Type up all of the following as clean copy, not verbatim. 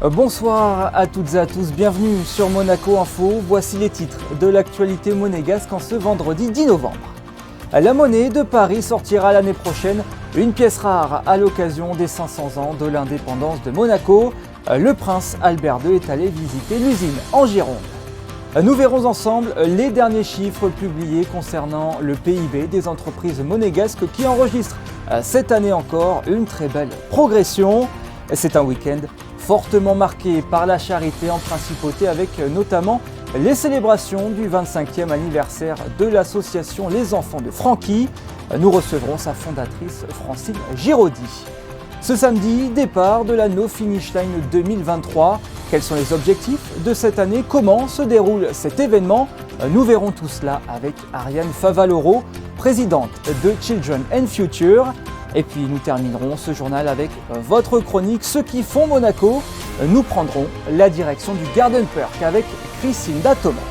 Bonsoir à toutes et à tous, bienvenue sur Monaco Info. Voici les titres de l'actualité monégasque en ce vendredi 10 novembre. La monnaie de Paris sortira l'année prochaine, une pièce rare à l'occasion des 500 ans de l'indépendance de Monaco. Le prince Albert II est allé visiter l'usine en Gironde. Nous verrons ensemble les derniers chiffres publiés concernant le PIB des entreprises monégasques qui enregistrent cette année encore une très belle progression. C'est un week-end fortement marqué par la charité en principauté avec notamment les célébrations du 25e anniversaire de l'association Les Enfants de Francky. Nous recevrons sa fondatrice Francine Giraudy. Ce samedi, départ de la No Finish Line 2023. Quels sont les objectifs de cette année? Comment se déroule cet événement? Nous verrons tout cela avec Ariane Favaloro, présidente de Children and Future. Et puis nous terminerons ce journal avec votre chronique Ceux qui font Monaco. Nous prendrons la direction du Garden Park avec Christine Datomel.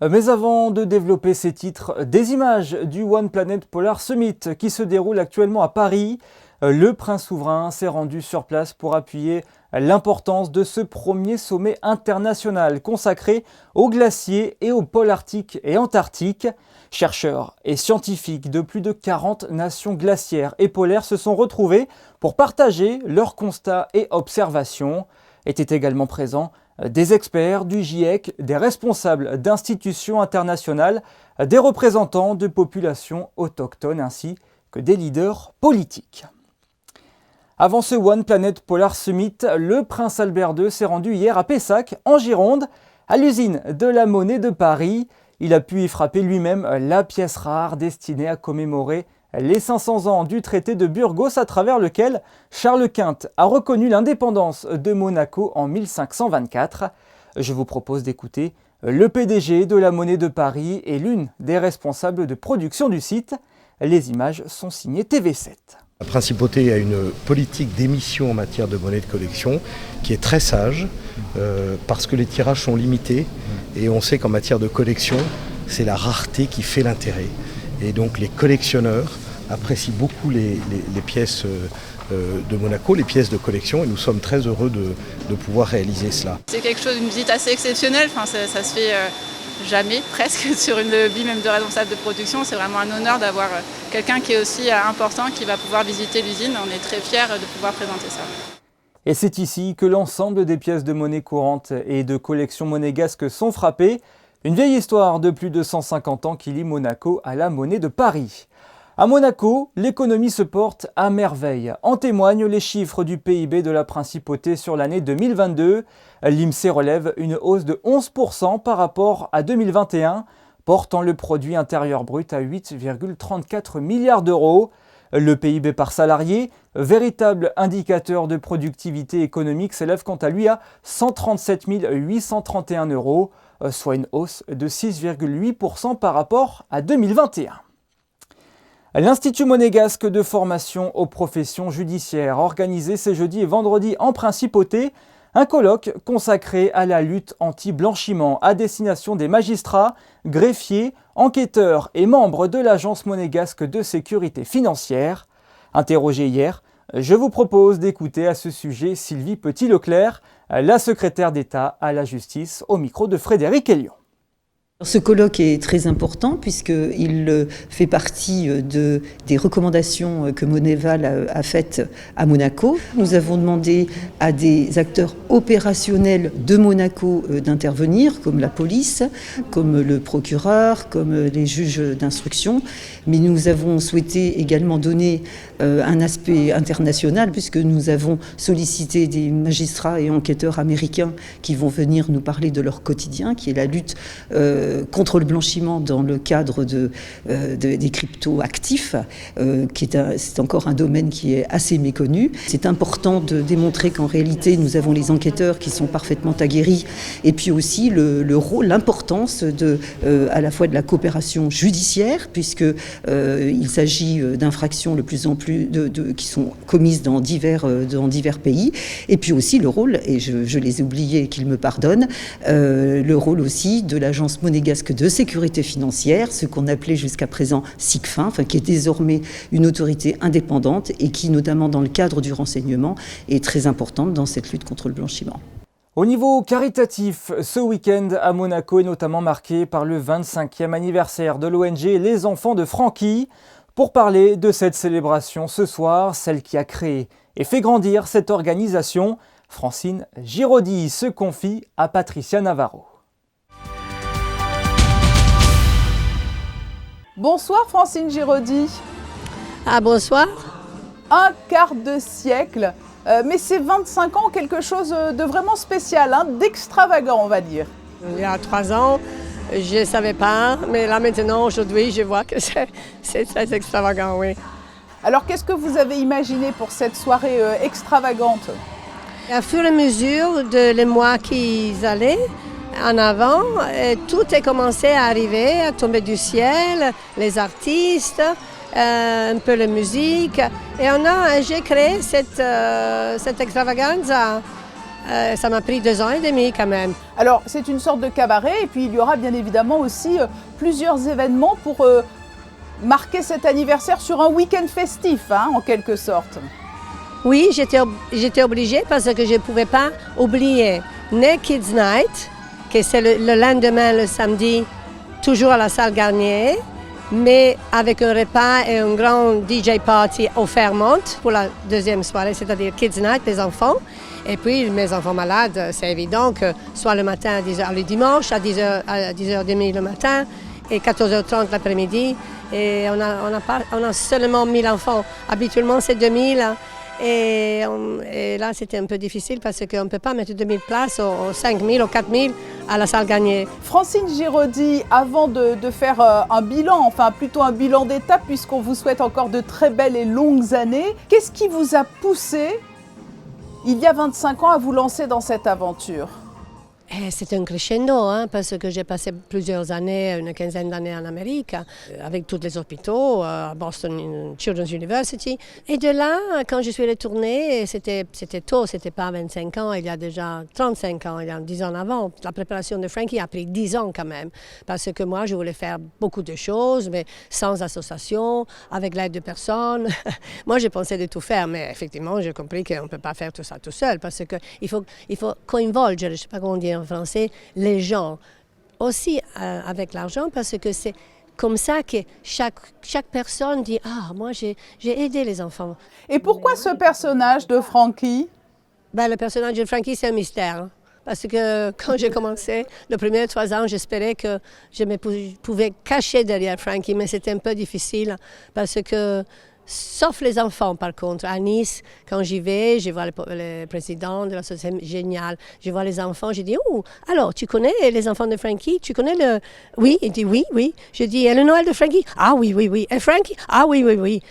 Mais avant de développer ces titres, des images du One Planet Polar Summit qui se déroule actuellement à Paris. Le prince souverain s'est rendu sur place pour appuyer l'importance de ce premier sommet international consacré aux glaciers et au pôle arctique et antarctique. Chercheurs et scientifiques de plus de 40 nations glaciaires et polaires se sont retrouvés pour partager leurs constats et observations. Étaient également présents des experts du GIEC, des responsables d'institutions internationales, des représentants de populations autochtones ainsi que des leaders politiques. Avant ce One Planet Polar Summit, le prince Albert II s'est rendu hier à Pessac, en Gironde, à l'usine de la Monnaie de Paris. Il a pu y frapper lui-même la pièce rare destinée à commémorer les 500 ans du traité de Burgos à travers lequel Charles Quint a reconnu l'indépendance de Monaco en 1524. Je vous propose d'écouter le PDG de la Monnaie de Paris et l'une des responsables de production du site. Les images sont signées TV7. La principauté a une politique d'émission en matière de monnaie de collection qui est très sage parce que les tirages sont limités et on sait qu'en matière de collection, c'est la rareté qui fait l'intérêt. Et donc les collectionneurs apprécient beaucoup les pièces de Monaco, les pièces de collection, et nous sommes très heureux de pouvoir réaliser cela. C'est quelque chose, une visite assez exceptionnelle, ça se fait jamais presque sur une vie même de responsable de production. C'est vraiment un honneur d'avoir quelqu'un qui est aussi important, qui va pouvoir visiter l'usine. On est très fiers de pouvoir présenter ça. Et c'est ici que l'ensemble des pièces de monnaie courante et de collection monégasque sont frappées. Une vieille histoire de plus de 150 ans qui lie Monaco à la Monnaie de Paris. À Monaco, l'économie se porte à merveille. En témoignent les chiffres du PIB de la principauté sur l'année 2022. L'INSEE relève une hausse de 11% par rapport à 2021, portant le produit intérieur brut à 8,34 milliards d'euros. Le PIB par salarié, véritable indicateur de productivité économique, s'élève quant à lui à 137 831 euros, soit une hausse de 6,8% par rapport à 2021. L'Institut monégasque de formation aux professions judiciaires a organisé ce jeudi et vendredi en principauté un colloque consacré à la lutte anti-blanchiment à destination des magistrats, greffiers, enquêteurs et membres de l'Agence monégasque de sécurité financière. Interrogée hier, je vous propose d'écouter à ce sujet Sylvie Petit-Leclerc, la secrétaire d'État à la justice, au micro de Frédéric Hélion. Ce colloque est très important puisqu'il fait partie des recommandations que Moneval a faites à Monaco. Nous avons demandé à des acteurs opérationnels de Monaco d'intervenir, comme la police, comme le procureur, comme les juges d'instruction. Mais nous avons souhaité également donner un aspect international puisque nous avons sollicité des magistrats et enquêteurs américains qui vont venir nous parler de leur quotidien, qui est la lutte contre le blanchiment dans le cadre des crypto-actifs, c'est encore un domaine qui est assez méconnu. C'est important de démontrer qu'en réalité, nous avons les enquêteurs qui sont parfaitement aguerris, et puis aussi le rôle, l'importance à la fois de la coopération judiciaire, puisque il s'agit d'infractions de plus en plus qui sont commises dans divers pays, et puis aussi le rôle, et je les ai oubliés, qu'ils me pardonnent, le rôle aussi de l'agence monégasque monégasque de sécurité financière, ce qu'on appelait jusqu'à présent SICFIN, qui est désormais une autorité indépendante et qui, notamment dans le cadre du renseignement, est très importante dans cette lutte contre le blanchiment. Au niveau caritatif, ce week-end à Monaco est notamment marqué par le 25e anniversaire de l'ONG Les Enfants de Franky. Pour parler de cette célébration ce soir, celle qui a créé et fait grandir cette organisation, Francine Giraudy se confie à Patricia Navarro. Bonsoir Francine Giraudy. Ah bonsoir. Un quart de siècle, mais ces 25 ans, quelque chose de vraiment spécial, d'extravagant on va dire. Il y a 3 ans, je ne savais pas, mais là maintenant, aujourd'hui, je vois que c'est très extravagant, oui. Alors qu'est-ce que vous avez imaginé pour cette soirée extravagante? À fur et à mesure les mois qui allaient en avant, tout a commencé à arriver, à tomber du ciel, les artistes, un peu la musique. Et j'ai créé cette extravagance. Ça m'a pris 2 ans et demi quand même. Alors c'est une sorte de cabaret et puis il y aura bien évidemment aussi plusieurs événements pour marquer cet anniversaire sur un week-end festif en quelque sorte. Oui, j'étais obligée parce que je ne pouvais pas oublier ni Kids Night, que c'est le lendemain, le samedi, toujours à la salle Garnier, mais avec un repas et un grand DJ party au Fairmont pour la deuxième soirée, c'est-à-dire Kids Night, les enfants. Et puis mes enfants malades, c'est évident que soit le matin à 10h, le dimanche à 10h30 le matin et 14h30 l'après-midi. Et on a seulement 1000 enfants. Habituellement, c'est 2000. Et là, c'était un peu difficile parce qu'on ne peut pas mettre 2000 places aux 5000, aux 4000 à la salle Garnier. Francine Giraudy, avant de faire un bilan, enfin plutôt un bilan d'étape, puisqu'on vous souhaite encore de très belles et longues années, qu'est-ce qui vous a poussé, il y a 25 ans, à vous lancer dans cette aventure? C'est un crescendo, parce que j'ai passé plusieurs années, une quinzaine d'années en Amérique, avec tous les hôpitaux, à Boston Children's University. Et de là, quand je suis retournée, c'était tôt, c'était pas 25 ans, il y a déjà 35 ans, il y a 10 ans avant. La préparation de Franky a pris 10 ans quand même, parce que moi, je voulais faire beaucoup de choses, mais sans association, avec l'aide de personne. Moi, j'ai pensé de tout faire, mais effectivement, j'ai compris qu'on ne peut pas faire tout ça tout seul, parce qu'il faut coinvolgere, je ne sais pas comment dire en français, les gens aussi avec l'argent, parce que c'est comme ça que chaque personne dit « Ah, moi j'ai aidé les enfants ». Et pourquoi ce personnage de Franky? Le personnage de Franky, c'est un mystère. Parce que quand j'ai commencé, les premiers 3 ans, j'espérais que je pouvais cacher derrière Franky, mais c'était un peu difficile parce que sauf les enfants, par contre. À Nice, quand j'y vais, je vois le président de l'association, génial. Je vois les enfants, je dis, oh, alors, tu connais les enfants de Franky? Tu connais le... Oui, il dit, oui, oui. Je dis, et le Noël de Franky? Ah oui, oui, oui. Et Franky? Ah oui, oui, oui.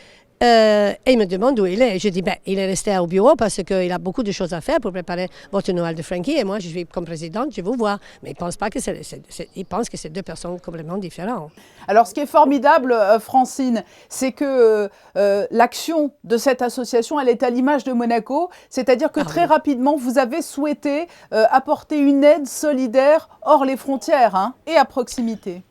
Et il me demande où il est. Je dis, il est resté au bureau parce qu'il a beaucoup de choses à faire pour préparer votre Noël de Franky. Et moi, je suis comme présidente, je vous vois. Mais il pense pas que il pense que c'est 2 personnes complètement différentes. Alors, ce qui est formidable, Francine, c'est que l'action de cette association, elle est à l'image de Monaco. C'est-à-dire que très rapidement, vous avez souhaité apporter une aide solidaire hors les frontières et à proximité.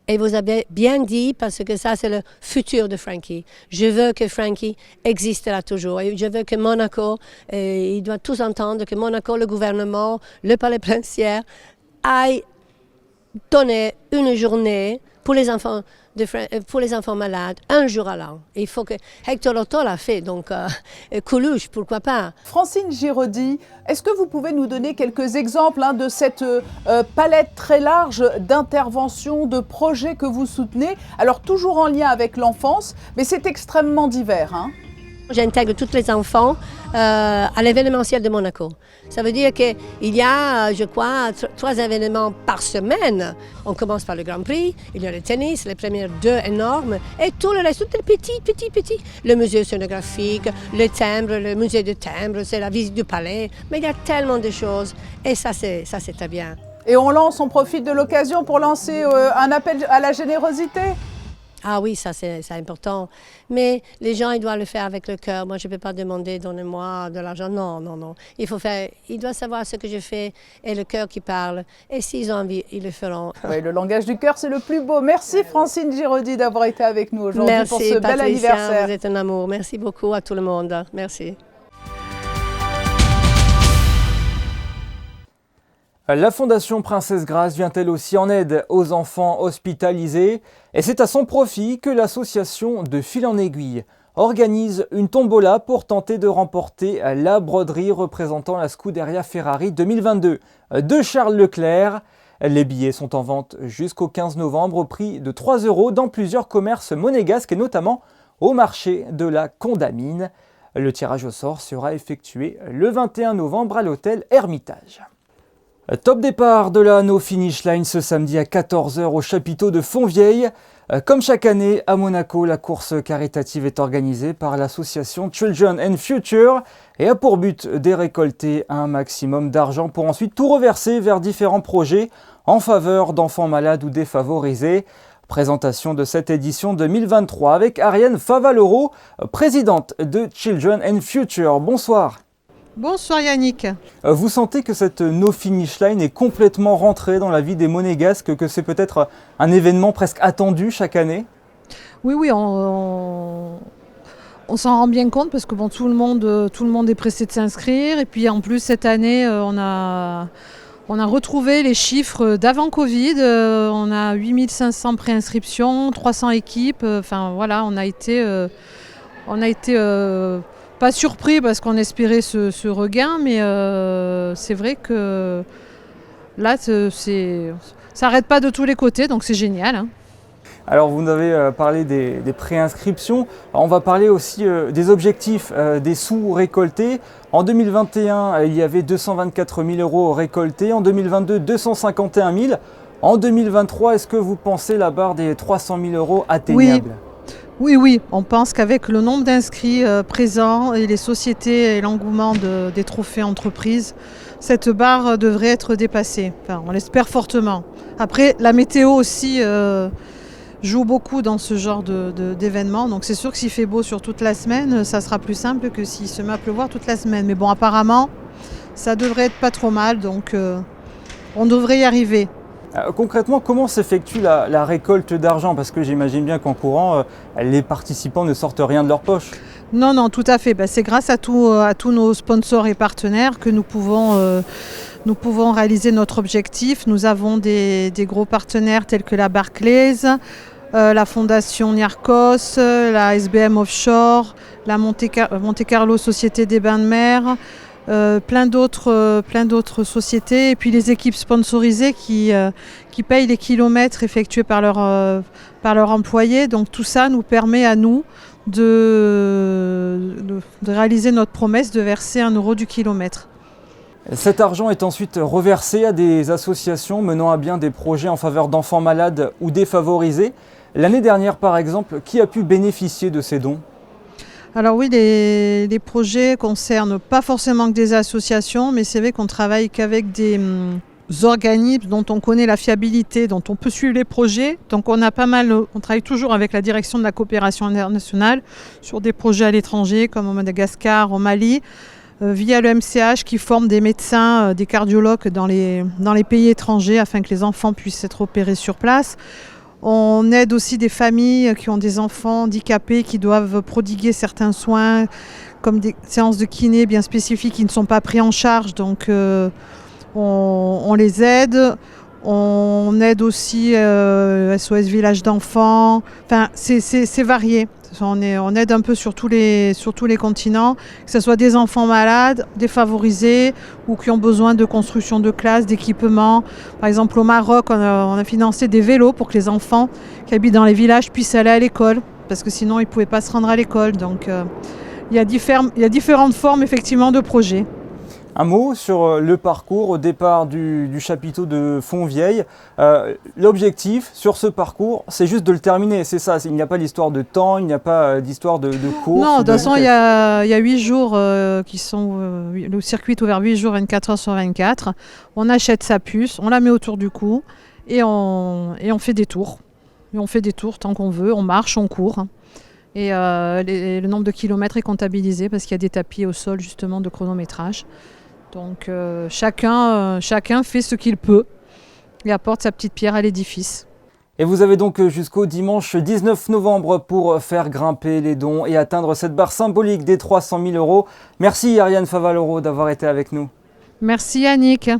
Et vous avez bien dit, parce que ça, c'est le futur de Franky. Je veux que Franky existera toujours. Et je veux que Monaco, ils doivent tous entendre que Monaco, le gouvernement, le palais princier, aille donner une journée pour les enfants malades, un jour à l'an. Il faut que Hector Otto l'a fait, donc Coluche, pourquoi pas. Francine Giraudy, est-ce que vous pouvez nous donner quelques exemples de cette palette très large d'interventions, de projets que vous soutenez? Alors toujours en lien avec l'enfance, mais c'est extrêmement divers. J'intègre tous les enfants à l'événementiel de Monaco. Ça veut dire qu'il y a, je crois, 3 événements par semaine. On commence par le Grand Prix, il y a le tennis, les premières 2 énormes, et tout le reste, tout est petit. Le musée scénographique, le timbre, le musée de timbre, c'est la visite du palais. Mais il y a tellement de choses, et ça c'est très bien. Et on profite de l'occasion pour lancer un appel à la générosité? Ah oui, ça c'est important. Mais les gens, ils doivent le faire avec le cœur. Moi, je ne peux pas demander, donnez-moi de l'argent. Non, non, non. Ils doivent savoir ce que je fais et le cœur qui parle. Et s'ils ont envie, ils le feront. Oui, le langage du cœur, c'est le plus beau. Merci Francine Giraudy d'avoir été avec nous aujourd'hui pour ce bel anniversaire. Vous êtes un amour. Merci beaucoup à tout le monde. Merci. La Fondation Princesse Grace vient elle aussi en aide aux enfants hospitalisés et c'est à son profit que l'association De Fil en Aiguille organise une tombola pour tenter de remporter la broderie représentant la Scuderia Ferrari 2022 de Charles Leclerc. Les billets sont en vente jusqu'au 15 novembre au prix de 3 € dans plusieurs commerces monégasques et notamment au marché de la Condamine. Le tirage au sort sera effectué le 21 novembre à l'hôtel Hermitage. Top départ de la No Finish Line ce samedi à 14 h au chapiteau de Fontvieille. Comme chaque année à Monaco, la course caritative est organisée par l'association Children and Future et a pour but de récolter un maximum d'argent pour ensuite tout reverser vers différents projets en faveur d'enfants malades ou défavorisés. Présentation de cette édition 2023 avec Ariane Favaloro, présidente de Children and Future. Bonsoir. Bonsoir Yannick. Vous sentez que cette No Finish Line est complètement rentrée dans la vie des Monégasques, que c'est peut-être un événement presque attendu chaque année? Oui, on s'en rend bien compte parce que bon, tout le monde est pressé de s'inscrire. Et puis en plus cette année, on a retrouvé les chiffres d'avant Covid. On a 8500 préinscriptions, 300 équipes. Enfin voilà, on a été pas surpris parce qu'on espérait ce regain, mais c'est vrai que là, ça n'arrête pas de tous les côtés, donc c'est génial. Hein. Alors vous avez parlé des préinscriptions, on va parler aussi des objectifs, des sous récoltés. En 2021, il y avait 224 000 € récoltés, en 2022, 251 000. En 2023, est-ce que vous pensez la barre des 300 000 € atteignable? Oui, on pense qu'avec le nombre d'inscrits présents et les sociétés et l'engouement des trophées entreprises, cette barre devrait être dépassée. Enfin, on l'espère fortement. Après, la météo aussi joue beaucoup dans ce genre d'événements. Donc c'est sûr que s'il fait beau sur toute la semaine, ça sera plus simple que s'il se met à pleuvoir toute la semaine. Mais bon, apparemment, ça devrait être pas trop mal, donc on devrait y arriver. Concrètement, comment s'effectue la récolte d'argent? Parce que j'imagine bien qu'en courant, les participants ne sortent rien de leur poche. Non, tout à fait. C'est grâce à tous nos sponsors et partenaires que nous pouvons réaliser notre objectif. Nous avons des gros partenaires tels que la Barclays, la Fondation Niarchos, la SBM Offshore, la Monte Carlo Société des Bains de Mer, plein d'autres sociétés et puis les équipes sponsorisées qui payent les kilomètres effectués par leurs employés. Donc tout ça nous permet à nous de réaliser notre promesse de verser 1 € du kilomètre. Cet argent est ensuite reversé à des associations menant à bien des projets en faveur d'enfants malades ou défavorisés. L'année dernière, par exemple, qui a pu bénéficier de ces dons? Alors oui, les projets concernent pas forcément que des associations, mais c'est vrai qu'on travaille qu'avec des organismes dont on connaît la fiabilité, dont on peut suivre les projets. Donc on travaille toujours avec la direction de la coopération internationale sur des projets à l'étranger comme au Madagascar, au Mali, via le MCH qui forme des médecins, des cardiologues dans les pays étrangers afin que les enfants puissent être opérés sur place. On aide aussi des familles qui ont des enfants handicapés qui doivent prodiguer certains soins, comme des séances de kiné bien spécifiques qui ne sont pas pris en charge. Donc on les aide. On aide aussi SOS Village d'enfants. Enfin, c'est varié. On aide un peu sur tous les continents, que ce soit des enfants malades, défavorisés ou qui ont besoin de construction de classes, d'équipements. Par exemple, au Maroc, on a financé des vélos pour que les enfants qui habitent dans les villages puissent aller à l'école, parce que sinon ils ne pouvaient pas se rendre à l'école. Donc il y a différentes formes effectivement de projets. Un mot sur le parcours au départ du chapiteau de Fontvieille. L'objectif sur ce parcours, c'est juste de le terminer, c'est ça. Il n'y a pas d'histoire de temps, il n'y a pas d'histoire de course. Non, de toute façon, il y a 8 jours qui sont... le circuit est ouvert 8 jours, 24 heures sur 24. On achète sa puce, on la met autour du cou et on fait des tours. Mais on fait des tours tant qu'on veut, on marche, on court. Et le nombre de kilomètres est comptabilisé parce qu'il y a des tapis au sol justement de chronométrage. Donc chacun fait ce qu'il peut et apporte sa petite pierre à l'édifice. Et vous avez donc jusqu'au dimanche 19 novembre pour faire grimper les dons et atteindre cette barre symbolique des 300 000 €. Merci Ariane Favaloro d'avoir été avec nous. Merci Yannick.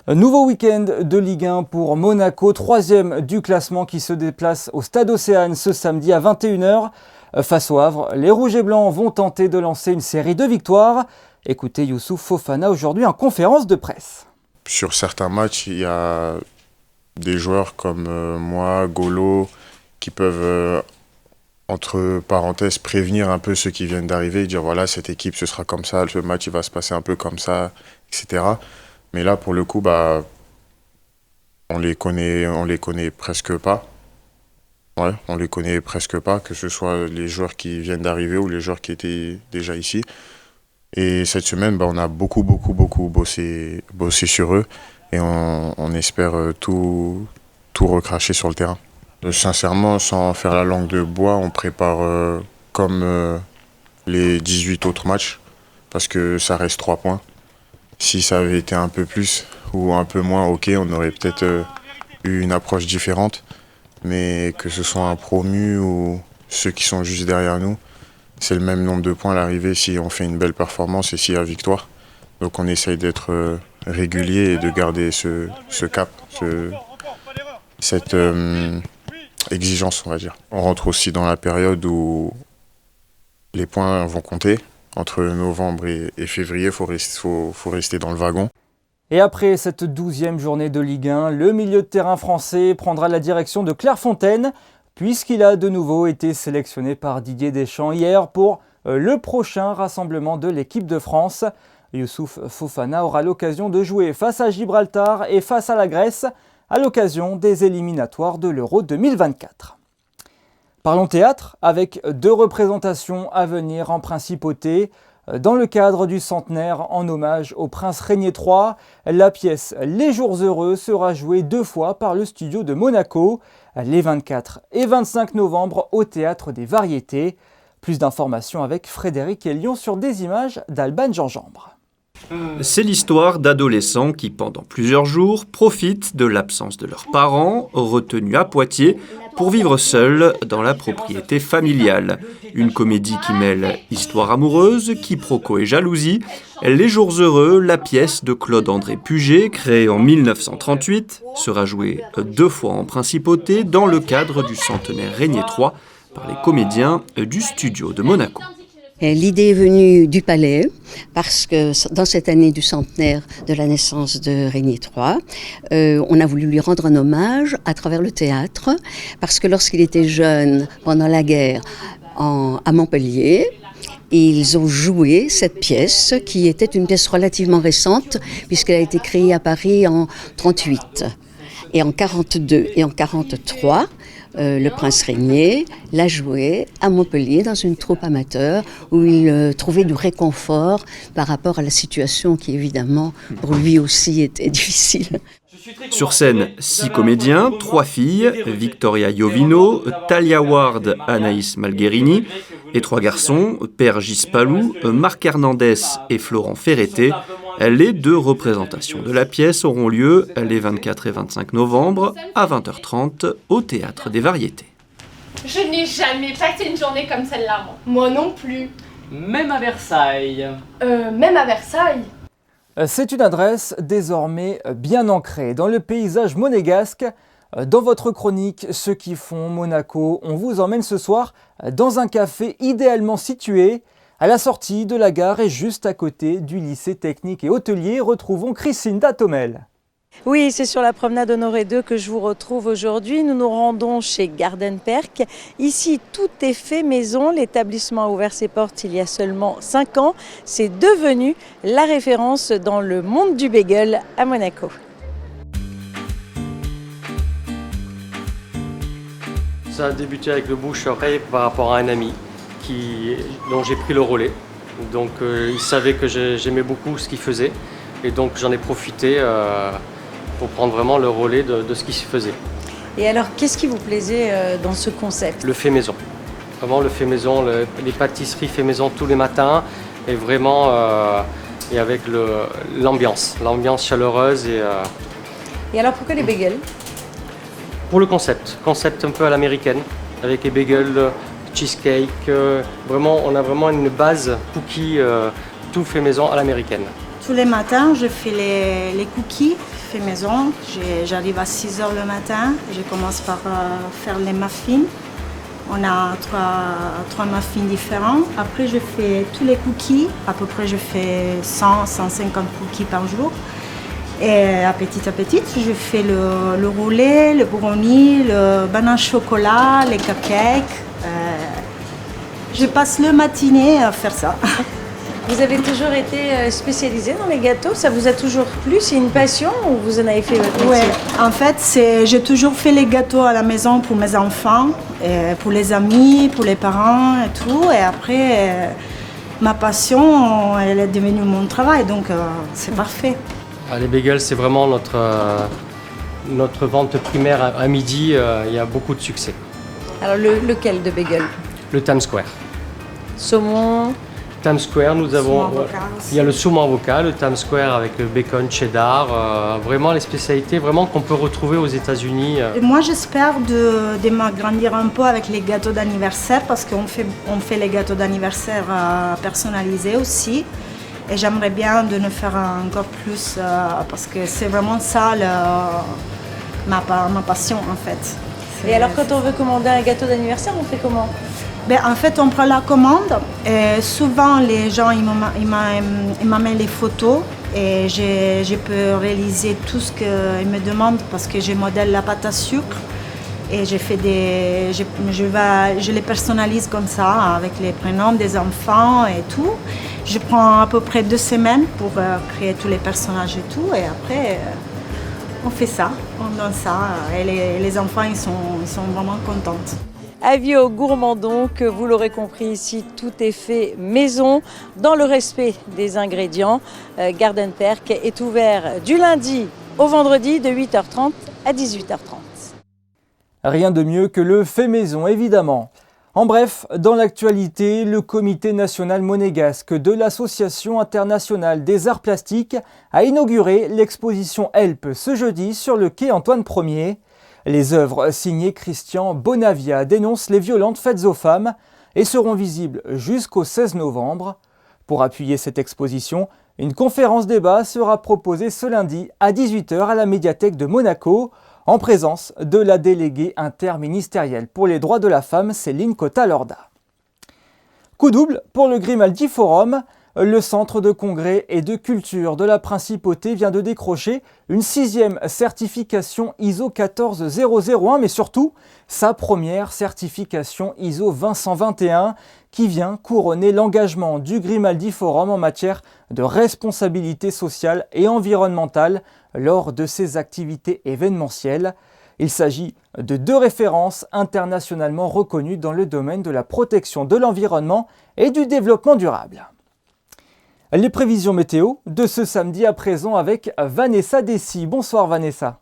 Un nouveau week-end de Ligue 1 pour Monaco, 3e du classement qui se déplace au Stade Océane ce samedi à 21 h. Face au Havre, les Rouges et Blancs vont tenter de lancer une série de victoires. Écoutez Youssouf Fofana aujourd'hui en conférence de presse. Sur certains matchs, il y a des joueurs comme moi, Golo, qui peuvent, entre parenthèses, prévenir un peu ceux qui viennent d'arriver et dire voilà, cette équipe, ce sera comme ça, ce match, il va se passer un peu comme ça, etc. Mais là, pour le coup, on les connaît presque pas. Ouais, on les connaît presque pas, que ce soit les joueurs qui viennent d'arriver ou les joueurs qui étaient déjà ici. Et cette semaine, on a beaucoup bossé sur eux et on espère tout recracher sur le terrain. Sincèrement, sans faire la langue de bois, on prépare comme les 18 autres matchs parce que ça reste 3 points. Si ça avait été un peu plus ou un peu moins, ok, on aurait peut-être eu une approche différente. Mais que ce soit un promu ou ceux qui sont juste derrière nous, c'est le même nombre de points à l'arrivée si on fait une belle performance et s'il y a victoire. Donc on essaye d'être régulier et de garder ce cap, cette exigence, on va dire. On rentre aussi dans la période où les points vont compter. Entre novembre et février, il faut rester dans le wagon. Et après cette 12e journée de Ligue 1, le milieu de terrain français prendra la direction de Clairefontaine, puisqu'il a de nouveau été sélectionné par Didier Deschamps hier pour le prochain rassemblement de l'équipe de France. Youssouf Fofana aura l'occasion de jouer face à Gibraltar et face à la Grèce à l'occasion des éliminatoires de l'Euro 2024. Parlons théâtre, avec 2 représentations à venir en principauté. Dans le cadre du centenaire en hommage au prince Régnier III, la pièce Les Jours Heureux sera jouée 2 fois par le studio de Monaco, les 24 et 25 novembre au Théâtre des Variétés. Plus d'informations avec Frédéric Elion sur des images d'Alban Gingembre. C'est l'histoire d'adolescents qui, pendant plusieurs jours, profitent de l'absence de leurs parents, retenus à Poitiers, pour vivre seuls dans la propriété familiale. Une comédie qui mêle histoire amoureuse, quiproquo et jalousie. Les Jours Heureux, la pièce de Claude-André Puget, créée en 1938, sera jouée 2 fois en principauté dans le cadre du centenaire Régnier III par les comédiens du studio de Monaco. L'idée est venue du Palais, parce que dans cette année du centenaire de la naissance de Régnier III, on a voulu lui rendre un hommage à travers le théâtre, parce que lorsqu'il était jeune, pendant la guerre, à Montpellier, ils ont joué cette pièce, qui était une pièce relativement récente, puisqu'elle a été créée à Paris en 1938. Et en 1942 et en 1943, le prince Régnier l'a joué à Montpellier dans une troupe amateur où il trouvait du réconfort par rapport à la situation qui évidemment pour lui aussi était difficile. Sur scène, 6 comédiens, 3 filles, Victoria Iovino, Talia Ward, Anaïs Malgherini, et 3 garçons, Père Gispalou, Marc Hernandez et Florent Ferreté. Les 2 représentations de la pièce auront lieu les 24 et 25 novembre à 20h30 au Théâtre des Variétés. Je n'ai jamais passé une journée comme celle-là, moi. Moi non plus. Même à Versailles. Même à Versailles. C'est une adresse désormais bien ancrée dans le paysage monégasque. Dans votre chronique « Ceux qui font Monaco », on vous emmène ce soir dans un café idéalement situé à la sortie de la gare et juste à côté du lycée technique et hôtelier. Retrouvons Christine Datomel. Oui, c'est sur la promenade Honoré II que je vous retrouve aujourd'hui. Nous nous rendons chez Garden Perk. Ici, tout est fait maison. L'établissement a ouvert ses portes il y a seulement 5 ans. C'est devenu la référence dans le monde du bagel à Monaco. Ça a débuté avec le bouche-oreille par rapport à un ami dont j'ai pris le relais. Donc il savait que j'aimais beaucoup ce qu'il faisait et donc j'en ai profité pour prendre vraiment le relais de ce qui se faisait. Et alors, qu'est-ce qui vous plaisait dans ce concept? Le fait maison. Vraiment le fait maison, les pâtisseries fait maison tous les matins et vraiment et avec l'ambiance chaleureuse. Et alors pourquoi les bagels? Pour le concept un peu à l'américaine, avec les bagels, cheesecake, vraiment, on a vraiment une base cookie, tout fait maison à l'américaine. Tous les matins, je fais les cookies fait maison. J'arrive à 6 h le matin, je commence par faire les muffins. On a trois muffins différents. Après, je fais tous les cookies. À peu près, je fais 100-150 cookies par jour. Et à petit, je fais le roulé, le brownie, le banane chocolat, les cupcakes. Je passe le matinée à faire ça. Vous avez toujours été spécialisée dans les gâteaux? Ça vous a toujours plu? C'est une passion ou vous en avez fait votre métier? Oui, en fait, j'ai toujours fait les gâteaux à la maison pour mes enfants, et pour les amis, pour les parents et tout. Et après, ma passion, elle est devenue mon travail, donc c'est parfait. Les bagels, c'est vraiment notre vente primaire à midi. Il y a beaucoup de succès. Alors, lequel de bagel? Le Times Square. Saumon? Times Square, il y a le saumon avocat, le Times Square avec le bacon cheddar, vraiment les spécialités vraiment qu'on peut retrouver aux États-Unis. Moi, j'espère de m'agrandir un peu avec les gâteaux d'anniversaire parce qu'on fait les gâteaux d'anniversaire personnalisés aussi. Et j'aimerais bien de ne faire encore plus parce que c'est vraiment ça ma passion en fait. Et alors quand on veut commander un gâteau d'anniversaire, on fait comment? En fait, on prend la commande et souvent les gens ils m'amènent les photos et je peux réaliser tout ce qu'ils me demandent parce que je modèle la pâte à sucre et je les personnalise comme ça avec les prénoms des enfants et tout. Je prends à peu près 2 semaines pour créer tous les personnages et tout et après on fait ça, on donne ça et les enfants ils sont vraiment contents. Avis aux gourmands donc, vous l'aurez compris ici, tout est fait maison dans le respect des ingrédients. Garden Perk est ouvert du lundi au vendredi de 8h30 à 18h30. Rien de mieux que le fait maison, évidemment. En bref, dans l'actualité, le Comité national monégasque de l'Association internationale des arts plastiques a inauguré l'exposition HELP ce jeudi sur le quai Antoine Ier. Les œuvres signées Christian Bonavia dénoncent les violentes faites aux femmes et seront visibles jusqu'au 16 novembre. Pour appuyer cette exposition, une conférence débat sera proposée ce lundi à 18h à la médiathèque de Monaco, en présence de la déléguée interministérielle pour les droits de la femme, Céline Cotta-Lorda. Coup double pour le Grimaldi Forum. Le centre de congrès et de culture de la Principauté vient de décrocher une 6e certification ISO 14001, mais surtout sa première certification ISO 20121 qui vient couronner l'engagement du Grimaldi Forum en matière de responsabilité sociale et environnementale lors de ses activités événementielles. Il s'agit de 2 références internationalement reconnues dans le domaine de la protection de l'environnement et du développement durable. Les prévisions météo de ce samedi à présent avec Vanessa Dessy. Bonsoir Vanessa.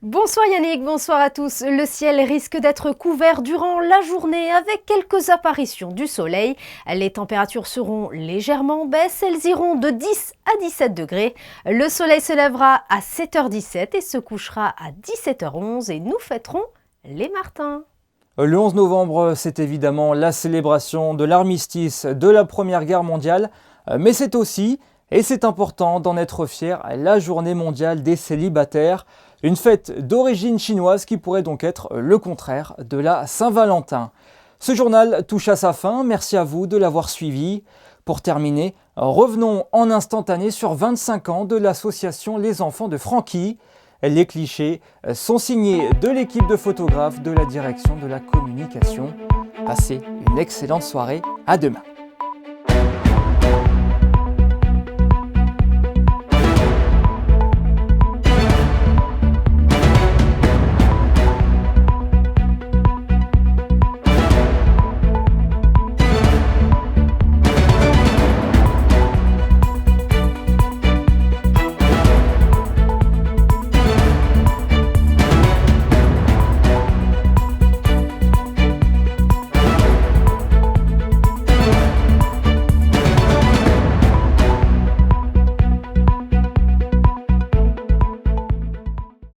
Bonsoir Yannick, bonsoir à tous. Le ciel risque d'être couvert durant la journée avec quelques apparitions du soleil. Les températures seront légèrement en baisse, elles iront de 10 à 17 degrés. Le soleil se lèvera à 7h17 et se couchera à 17h11 et nous fêterons les Martins. Le 11 novembre, c'est évidemment la célébration de l'armistice de la Première Guerre mondiale. Mais c'est aussi, et c'est important d'en être fier, la journée mondiale des célibataires, une fête d'origine chinoise qui pourrait donc être le contraire de la Saint-Valentin. Ce journal touche à sa fin, merci à vous de l'avoir suivi. Pour terminer, revenons en instantané sur 25 ans de l'association Les Enfants de Francky. Les clichés sont signés de l'équipe de photographes de la direction de la communication. Passez une excellente soirée, à demain.